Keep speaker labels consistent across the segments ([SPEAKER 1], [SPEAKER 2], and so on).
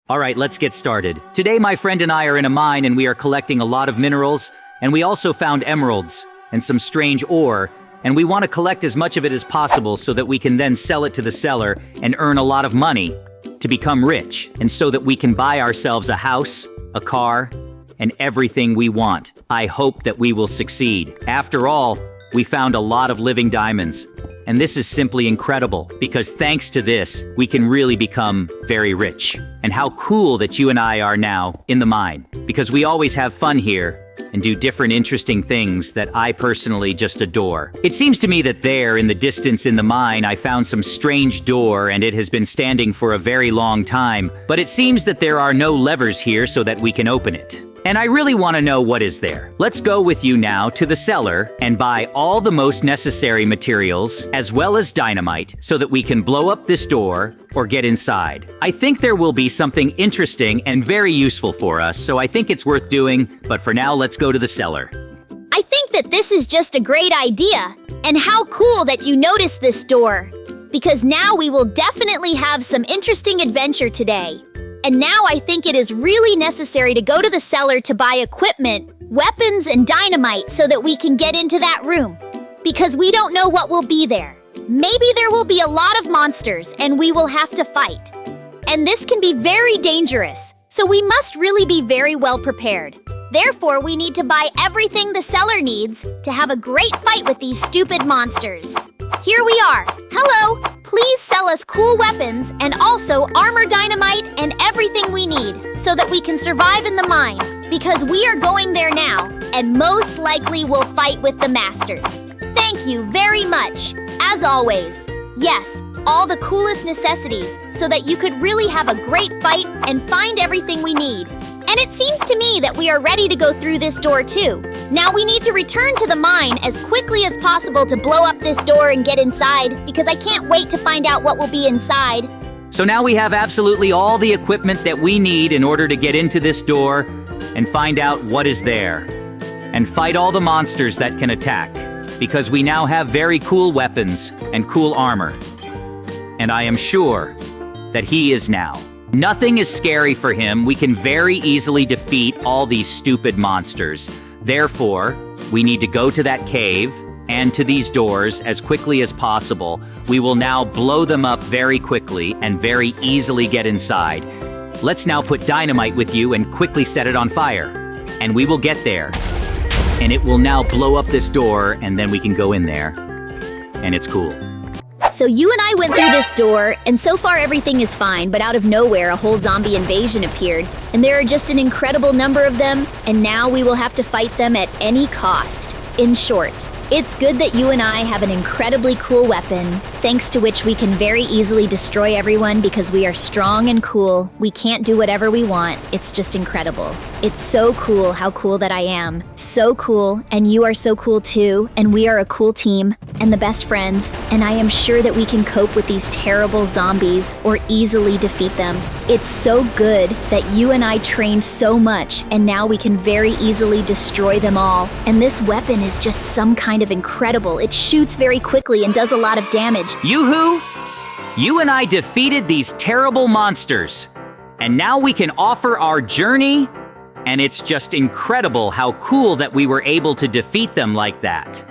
[SPEAKER 1] Alright, let's get started. Today my friend and I are in a mine and we are collecting a lot of minerals, and we also found emeralds and some strange ore, and we want to collect as much of it as possible so that we can then sell it to the seller and earn a lot of money to become rich, and so that we can buy ourselves a house, a car, and everything we want. I hope that we will succeed. After all, we found a lot of living diamonds, and this is simply incredible, because thanks to this, we can really become very rich. And how cool that you and I are now in the mine, because we always have fun here and do different interesting things that I personally just adore. It seems to me that there, in the distance in the mine, I found some strange door, and it has been standing for a very long time, but it seems that there are no levers here so that we can open it. And I really want to know what is there. Let's go with you now to the cellar and buy all the most necessary materials, as well as dynamite, so that we can blow up this door or get inside. I think there will be something interesting and very useful for us, so I think it's worth doing, but for now, let's go to the cellar.
[SPEAKER 2] I think that this is just a great idea. And how cool that you noticed this door. Because now we will definitely have some interesting adventure today. And now I think it is really necessary to go to the cellar to buy equipment, weapons, and dynamite so that we can get into that room. Because we don't know what will be there. Maybe there will be a lot of monsters and we will have to fight. And this can be very dangerous, so we must really be very well prepared. Therefore, we need to buy everything the seller needs to have a great fight with these stupid monsters. Here we are. Hello. Please sell us cool weapons and also armor, dynamite, and everything we need so that we can survive in the mine, because we are going there now and most likely will fight with the masters. Thank you very much. As always, yes, all the coolest necessities so that you could really have a great fight and find everything we need. And it seems to me that we are ready to go through this door too. Now we need to return to the mine as quickly as possible to blow up this door and get inside, because I can't wait to find out what will be inside.
[SPEAKER 1] So now we have absolutely all the equipment that we need in order to get into this door and find out what is there. And fight all the monsters that can attack, because we now have very cool weapons and cool armor. And I am sure that he is now. Nothing is scary for him. We can very easily defeat all these stupid monsters. Therefore, we need to go to that cave and to these doors as quickly as possible. We will now blow them up very quickly and very easily get inside. Let's now put dynamite with you and quickly set it on fire. And we will get there. And it will now blow up this door, and then we can go in there. And it's cool.
[SPEAKER 2] So you and I went through this door, and so far everything is fine, but out of nowhere a whole zombie invasion appeared, and there are just an incredible number of them, and now we will have to fight them at any cost. In short, it's good that you and I have an incredibly cool weapon, thanks to which we can very easily destroy everyone because we are strong and cool. We can't do whatever we want. It's just incredible. It's so cool how cool that I am. So cool, and you are so cool too, and we are a cool team, and the best friends, and I am sure that we can cope with these terrible zombies or easily defeat them. It's so good that you and I trained so much, and now we can very easily destroy them all. And this weapon is just some kind of incredible. It shoots very quickly and does a lot of damage.
[SPEAKER 1] Yoo-hoo! You and I defeated these terrible monsters, and now we can offer our journey, and it's just incredible how cool that we were able to defeat them like that.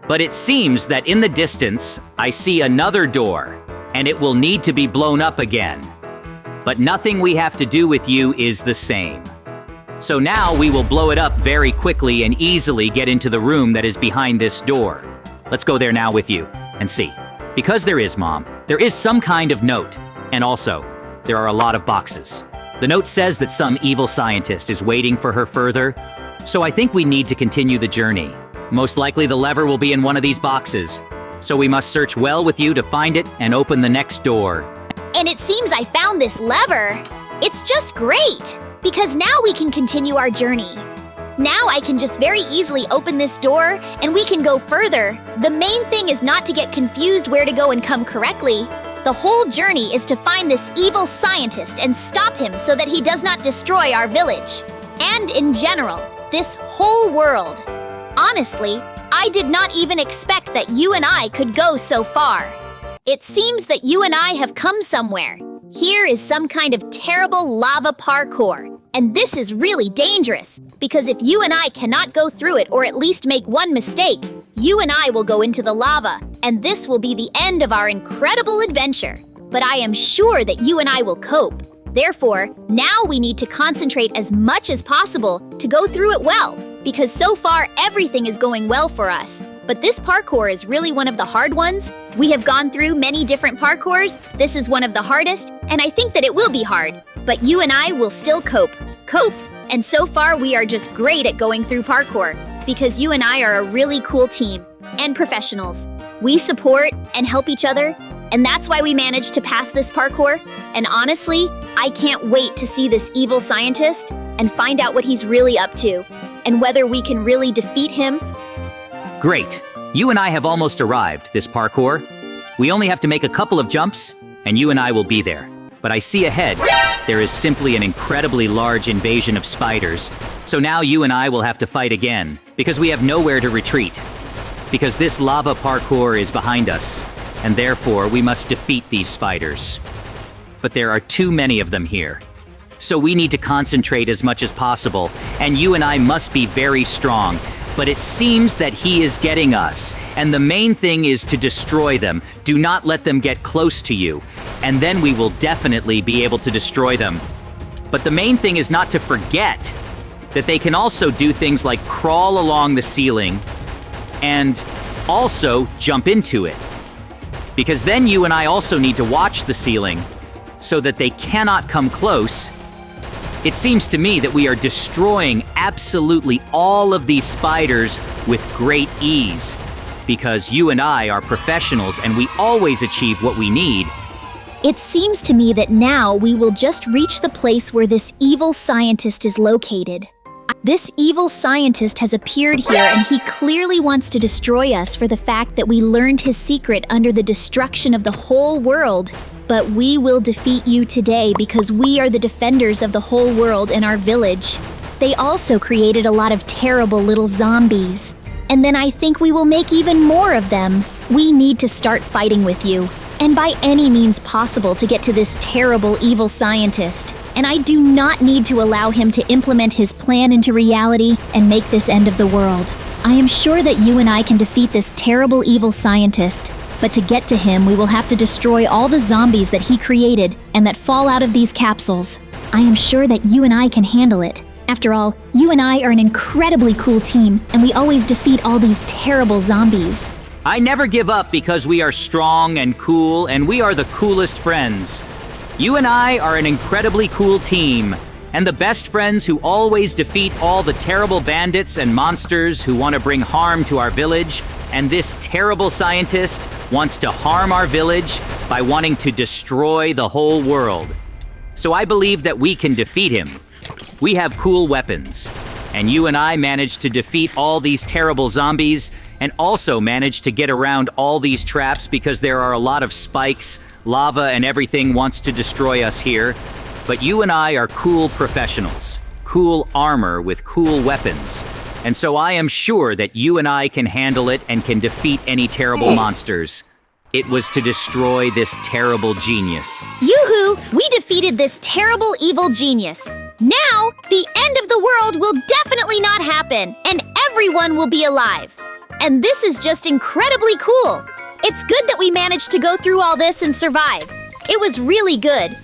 [SPEAKER 1] But it seems that in the distance, I see another door, and it will need to be blown up again. But nothing we have to do with you is the same. So now we will blow it up very quickly and easily get into the room that is behind this door. Let's go there now with you and see. Because there is, Mom, there is some kind of note. And also, there are a lot of boxes. The note says that some evil scientist is waiting for her further. So I think we need to continue the journey. Most likely the lever will be in one of these boxes. So we must search well with you to find it and open the next door.
[SPEAKER 2] And it seems I found this lever. It's just great, because now we can continue our journey. Now I can just very easily open this door and we can go further. The main thing is not to get confused where to go and come correctly. The whole journey is to find this evil scientist and stop him so that he does not destroy our village. And in general, this whole world. Honestly, I did not even expect that you and I could go so far. It seems that you and I have come somewhere. Here is some kind of terrible lava parkour. And this is really dangerous, because if you and I cannot go through it or at least make one mistake, you and I will go into the lava, and this will be the end of our incredible adventure. But I am sure that you and I will cope. Therefore, now we need to concentrate as much as possible to go through it well, because so far everything is going well for us. But this parkour is really one of the hard ones. We have gone through many different parkours. This is one of the hardest, and I think that it will be hard. But you and I will still cope. And so far we are just great at going through parkour, because you and I are a really cool team and professionals. We support and help each other, and that's why we managed to pass this parkour. And honestly, I can't wait to see this evil scientist and find out what he's really up to, and whether we can really defeat him.
[SPEAKER 1] Great. You and I have almost arrived, this parkour. We only have to make a couple of jumps, and you and I will be there. But I see ahead, there is simply an incredibly large invasion of spiders. So now you and I will have to fight again, because we have nowhere to retreat. Because this lava parkour is behind us, and therefore we must defeat these spiders. But there are too many of them here. So we need to concentrate as much as possible, and you and I must be very strong. But it seems that he is getting us, and the main thing is to destroy them. Do not let them get close to you, and then we will definitely be able to destroy them. But the main thing is not to forget that they can also do things like crawl along the ceiling and also jump into it. Because then you and I also need to watch the ceiling so that they cannot come close. It seems to me that we are destroying absolutely all of these spiders with great ease, because you and I are professionals and we always achieve what we need.
[SPEAKER 2] It seems to me that now we will just reach the place where this evil scientist is located. This evil scientist has appeared here, and he clearly wants to destroy us for the fact that we learned his secret under the destruction of the whole world. But we will defeat you today because we are the defenders of the whole world in our village. They also created a lot of terrible little zombies. And then I think we will make even more of them. We need to start fighting with you, and by any means possible, to get to this terrible evil scientist. And I do not need to allow him to implement his plan into reality and make this end of the world. I am sure that you and I can defeat this terrible evil scientist. But to get to him, we will have to destroy all the zombies that he created and that fall out of these capsules. I am sure that you and I can handle it. After all, you and I are an incredibly cool team, and we always defeat all these terrible zombies.
[SPEAKER 1] I never give up because we are strong and cool, and we are the coolest friends. You and I are an incredibly cool team, and the best friends who always defeat all the terrible bandits and monsters who want to bring harm to our village. And this terrible scientist wants to harm our village by wanting to destroy the whole world. So I believe that we can defeat him. We have cool weapons, and you and I managed to defeat all these terrible zombies and also managed to get around all these traps because there are a lot of spikes, lava, and everything wants to destroy us here. But you and I are cool professionals, cool armor with cool weapons. And so I am sure that you and I can handle it and can defeat any terrible monsters. It was to destroy this terrible genius.
[SPEAKER 2] Yoo-hoo! We defeated this terrible evil genius. Now, the end of the world will definitely not happen, and everyone will be alive. And this is just incredibly cool. It's good that we managed to go through all this and survive. It was really good.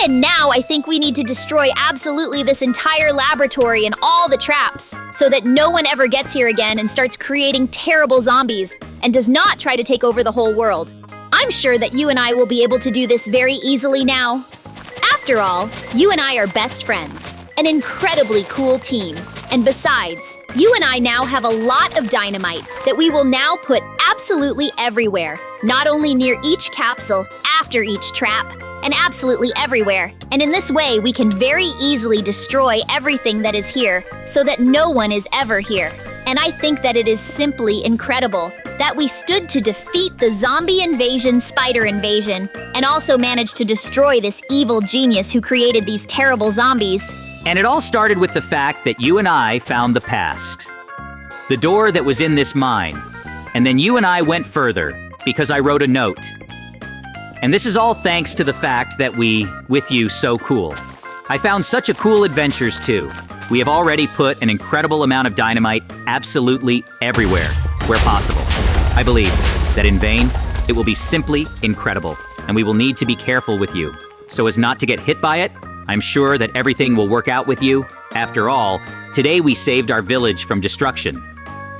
[SPEAKER 2] And now I think we need to destroy absolutely this entire laboratory and all the traps, so that no one ever gets here again and starts creating terrible zombies and does not try to take over the whole world. I'm sure that you and I will be able to do this very easily now. After all, you and I are best friends, an incredibly cool team. And besides, you and I now have a lot of dynamite that we will now put absolutely everywhere, not only near each capsule, after each trap, and absolutely everywhere. And in this way, we can very easily destroy everything that is here so that no one is ever here. And I think that it is simply incredible that we stood to defeat the zombie invasion, spider invasion, and also managed to destroy this evil genius who created these terrible zombies.
[SPEAKER 1] And it all started with the fact that you and I found the past. The door that was in this mine. And then you and I went further because I wrote a note. And this is all thanks to the fact that we, with you, so cool. I found such a cool adventures too. We have already put an incredible amount of dynamite absolutely everywhere, where possible. I believe that in vain, it will be simply incredible, and we will need to be careful with you, so as not to get hit by it. I'm sure that everything will work out with you. After all, today we saved our village from destruction.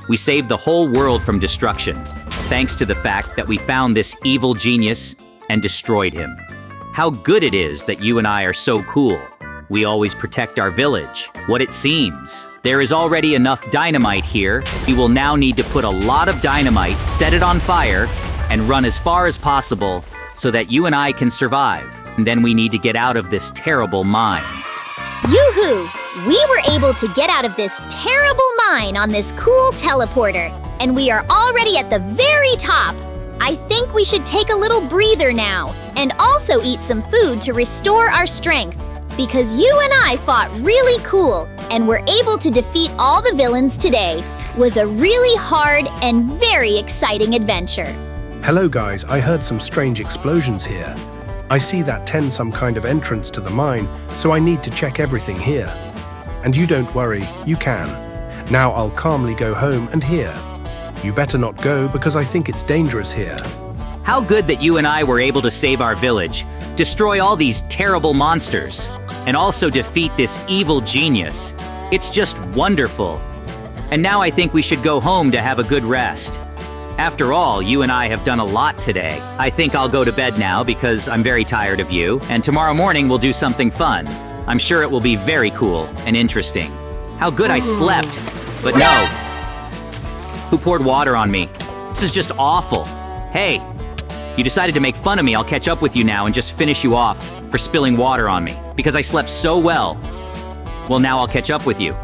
[SPEAKER 1] We saved the whole world from destruction, thanks to the fact that we found this evil genius and destroyed him. How good it is that you and I are so cool. We always protect our village. What it seems. There is already enough dynamite here. We will now need to put a lot of dynamite, set it on fire, and run as far as possible so that you and I can survive. And then we need to get out of this terrible mine.
[SPEAKER 2] Yoo-hoo! We were able to get out of this terrible mine on this cool teleporter, and we are already at the very top. I think we should take a little breather now, and also eat some food to restore our strength, because you and I fought really cool, and were able to defeat all the villains today. Was a really hard and very exciting adventure.
[SPEAKER 3] Hello guys, I heard some strange explosions here. I see that 10 some kind of entrance to the mine, so I need to check everything here. And you don't worry, you can. Now I'll calmly go home and here. You better not go because I think it's dangerous here.
[SPEAKER 1] How good that you and I were able to save our village, destroy all these terrible monsters, and also defeat this evil genius. It's just wonderful. And now I think we should go home to have a good rest. After all, you and I have done a lot today. I think I'll go to bed now because I'm very tired of you, and tomorrow morning we'll do something fun. I'm sure it will be very cool and interesting. How good I slept, but no. Who poured water on me? This is just awful. Hey, you decided to make fun of me. I'll catch up with you now and just finish you off for spilling water on me because I slept so well. Well, now I'll catch up with you.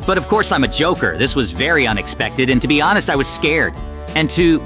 [SPEAKER 1] But of course I'm a joker. This was very unexpected, and to be honest, I was scared. And to